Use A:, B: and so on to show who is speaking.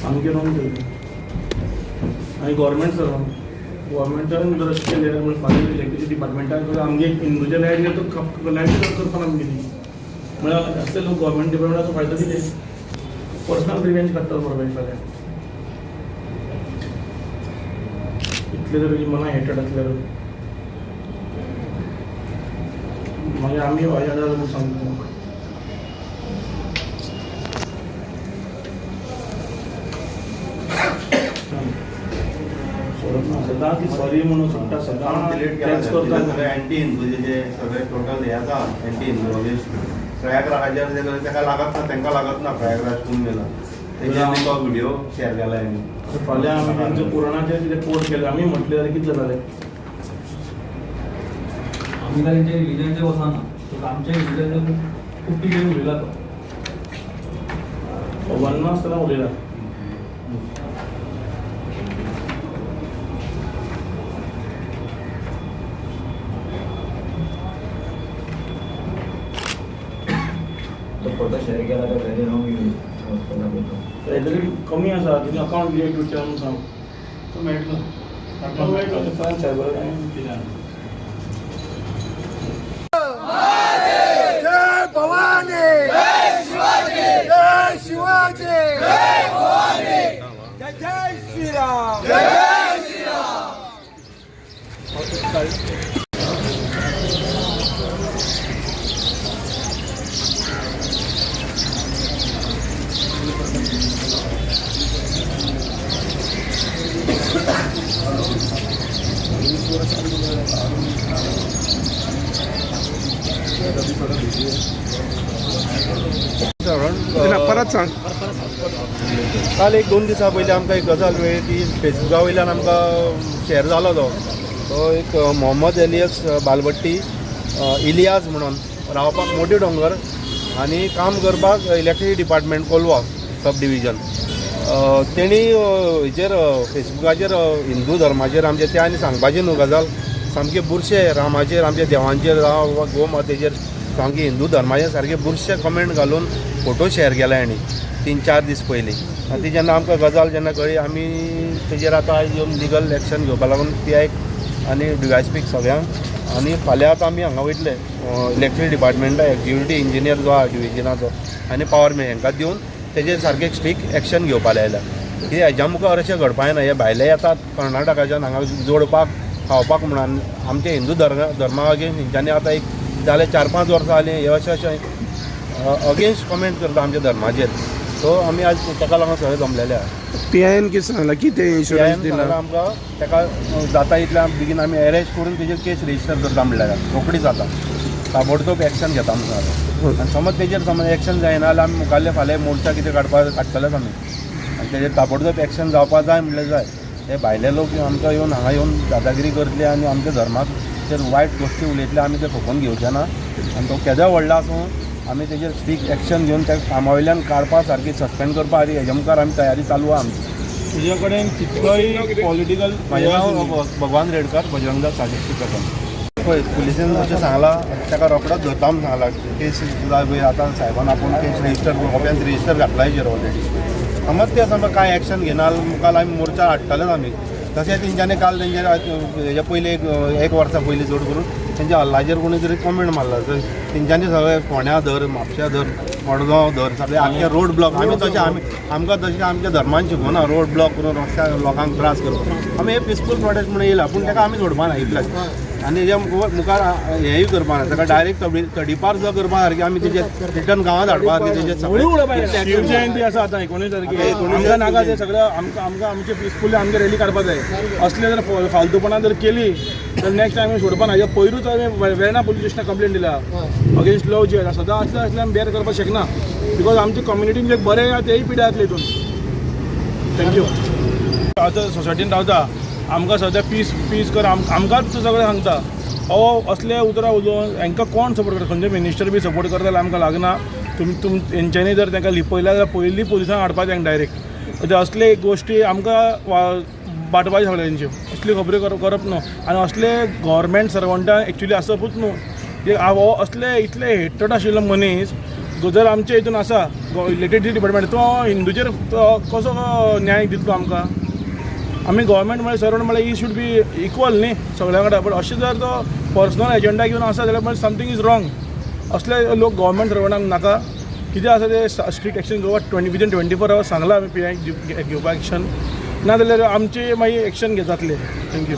A: आमगे रावन आनी गव्हर्मेंटान जर अशें केलें फाल्यां इलेक्ट्रिसिटी डिपार्टमेंटान आमगे हिंदूचे लायट गेले तो लायट करतना आमगेली म्हळ्यार असले लोक गव्हर्मेंट डिपार्टमेंटाचो फायदो कितें पर्सनल रिवेंज काडटा बरोबर फाल्यां इतले जर मना हेटेड आसल्यार मागीर आमी वाया जाल्यार सांगता सदां ती सॉरी म्हणून सुट्टा सदां
B: डिलीट केला सगळे अँटी हिंदूचे जे सगळे टोटल हे आसा अँटी हिंदू प्रयागराजार जे ताका लागत ना तांकां लागत ना प्रयागराज कुंभ मेला तेजे तो व्हिडिओ शेअर केला आमी
A: फाल्यां आमी तांचे पुराणाचेर कितें कोट केलें आमी म्हटलें जाल्यार कितलें जालें
C: आमी तांचे रिलीजनचे वचना सो आमचे रिलीजन खूब कितें उलयला तो
A: वन्ना आसतना उलयला
C: फोटो शेअर केला तर वेरी रॉंग
A: काहीतरी कमी आसा तिने अकाउंट डिलीट करचें म्हणून सांग तो मेळटलो ताका मेळटलो फ्रांस सायबर कितें
D: जय भवानी जय शिवाजी जय शिवाजी जय भवानी जय श्रीराम जय श्रीराम
E: परत सांग
B: काल एक दोन दिसा पयलीं आमकां एक गजाल मेळ्ळी ती फेसबुका वयल्यान आमकां शेअर जालो तो एक मोहम्मद एलियस बालबट्टी इलियास म्हणून रावपाक मोठी डोंगर आनी काम करपाक electricity department Kolwa sub division तेणी हेचेर फेसबुकाचेर हिंदू धर्माचेर आमचे ते आनी सांगपाचें न्हू गजाल सामके बुरशे रामाचेर आमच्या देवांचेर जावं वा गोमातेचेर सामके हिंदू धर्माचेर सारके बुरशे कमेंट घालून फोटो शेअर केला आनी 3-4 दीस पयलीं ती जेन्ना आमकां गजाल जेन्ना कळ्ळी आमी तेजेर आतां आज येवन लिगल एक्शन घेवपा लागून PI आनी DYSPक सगळ्यांक आनी फाल्यां आतां आमी हांगा वयतले इलेक्ट्रिसिटी डिपार्टमेंटा एक्झिक्युटीव इंजिनियर जो आहा डिविजनाचो आनी पावर मॅन हांकां दिवन तेजेर सारकें स्ट्रिक्ट एक्शन घेवपा लायला कित्याक हेज्या मुखार अशें घडपाक ना हे भायले येतात कर्नाटकाच्यान हांगा जोडपाक खावपाक म्हणून आमचे हिंदू धर्मा अगेन्स्ट तेंच्यांनी आतां एक जाले 4-5 वर्सां जालीं हे अशें अगेन्स्ट कमेंट करता आमच्या धर्माचेर सो आमी आज ताका लागून सगळे जमलेले आहा
E: PIN कितें सांगलां कितें इन्शुरन्स दिला
B: आमकां ताका जाता इतल्या बेगीन आमी अरेस्ट करून तेजेर केस रजिस्टर करता म्हणल्यार रोखडी जाता ताबडतोब एक्शन घेता म्हणून आनी समज तेजेर समज एक्शन जायना जाल्यार आमी मुखाल्ले फाल्यां मोर्चा कितें काडटलेच आमी आनी तेजेर ताबडतोब एक्शन जावपा जाय म्हणलें जाय हे भायले लोक आमकां येवन हांगा येवन दादागिरी करतले आनी आमच्या धर्माचेर वायट गोश्टी उलयतले आमी ते खपोवन घेवचे ना आनी तो केदो व्हडलो आसूं आमी तेजेर स्ट्रिक्ट एक्शन घेवन त्या कामा वयल्यान काडपा सारकी सस्पेंड करपा खातीर हेज्या मुखार आमी तयारी चालू आहा आमची
A: तुजे कडेन कितलोय पॉलिटिकल
B: म्हाजें नांव भगवान रेडकर बजरंगदास साजिस्टी प्रकल्प पळय पुलिसेन अशें सांगलां ताका रोखडोच धरता म्हूण सांगलां केस जाय आतां साहेबान आपूण केस रजिस्टर कोप्यान रजिस्टर घातला हेजेर ऑलरेडी समज ते समज कांय एक्शन घेना मुखार आमी मोर्चा हाडटलेच आमी तशें तेंच्यांनी काल तेंचेर हेजे पयलीं एक वर्सा पयलीं चड करून तेंच्या हल्लाचेर कोणी तरी कमेंट मारला तेंच्यांनी सगळे फोंड्या धर म्हापश्या धर मडगांव धर सगळे आख्खे रोड ब्लॉक आमी तशें आमकां तशें आमच्या धर्मान शिकोवना रोड ब्लॉक करून रस्त्यार लोकांक त्रास करप आमी हे पिसफूल प्रोटेस्ट म्हणून येयला पूण ताका आमी सोडपा ना इतलेंच आनी हेज्या मुखार हेंय करपा ना ताका डायरेक्ट तडीपार जो करपा सारकी आमी तेजे रिटर्न गांवांत हाडपा सारकी तेजे
A: शिवजयंती आसा आतां 19 तारखेक आमकां नाका ते सगळें आमकां आमचे पिसफुली आमगे रॅली काडपा जाय असले जर फालतूपणां जर केली तर नेक्स्ट टायम आमी सोडपा ना हेज्या पयरूच हांवें वेर्णा पुलीस स्टेशनाक कंप्लेन दिला अगेन्स्ट लव जे सदां असले आमी बेर करपाक शकना बिकॉज आमची कम्युनिटीन जे बरे आहा तेय पिड्या जातले हितून थँक्यू आतां सोसायटीन रावता आमकां सद्या पीस कर आमकांच सगळें सांगता असले उतरां उलोवन हांकां कोण सपोर्ट करता खंयचे मिनिस्टर बी सपोर्ट करता जाल्यार आमकां लागना तुमी हेंच्यांनी जर तांकां लिपयल्या जाल्यार पयलीं पुलिसांक हाडपाचें डायरेक्ट ते असले गोश्टी आमकां बाटोवपाचे सगळ्यांच्यो असली खबऱ्यो करप न्हू आनी असले गव्हर्मेंट सर्वंटां एक्चुली आसपूच न्हू हो असले इतले हेटेड आशिल्लो मनीस जर आमचे हितून आसा इलेक्ट्रिसिटी डिपार्टमेंट तो हिंदूचेर कसो न्याय दितलो आमकां आमी गव्हर्मेंट म्हळ्यार सर्वंट म्हळ्यार ही शूड बी इक्वल न्ही सगळ्या वांगडा बट अशें जर तो पर्सनल एजंडा घेवन आसा जाल्यार म्हळ्यार समथींग इज रॉंग असले लोक गव्हर्मेंट सर्वंटांक नाका कितें आसा ते स्ट्रिक्ट एक्शन घेवप विदिन 24 hours सांगलां आमी घेवपाक एक्शन ना जाल्यार आमची मागीर एक्शन जातले थँक्यू